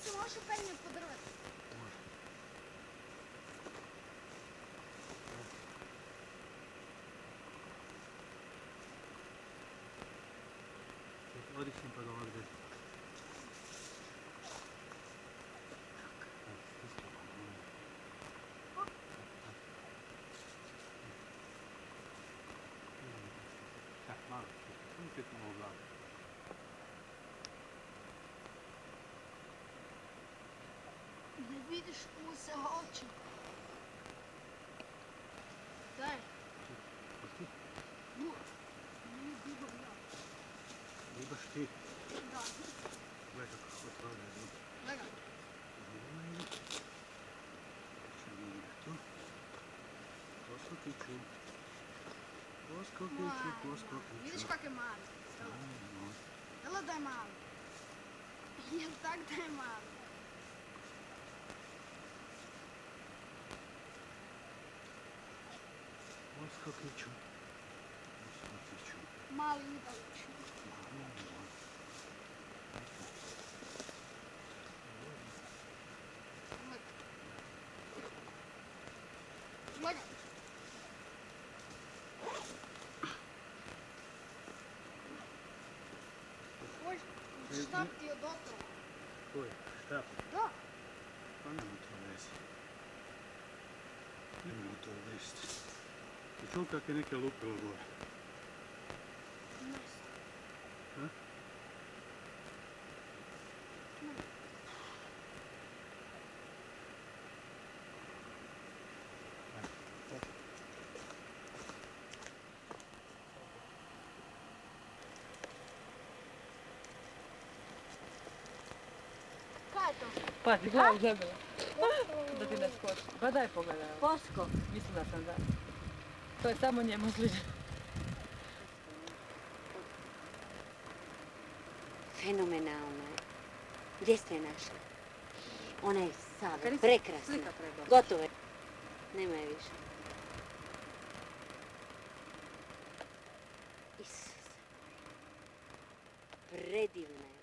se može penjati po drvetu. Može. Odisni pa ga ovdje. Tak, malo. Uvijek malo glavu. Ne vidiš mu se hoće. Daj. Pusti. Nije digao ja. Ibaš ti. Da. Gledaj kako otvara. Gledaj. Tu. Poskokiću. Poskokiću. Vidiš kak je mali. Jel da je mali? Jel tak da je mali? Poskokiću. Mali udalić. Gledaj. Tvoj štap ti je doto. Koji? Štap? Da. Pa nema to veze. Nema to veze. I čuo kak je neke lupilo gore? Ne. Ha? Kaj je to? Pazi, glavu žebela. Da ti ne skoči. Pa daj pogledaj. Posko. Mislila sam da. To je samo njemu slično. Fenomenalno je. Gdje ste je našli? Ona je sada Kari, prekrasna. slika treba. Gotovo je. Nema je više. Isuse. Predivna je.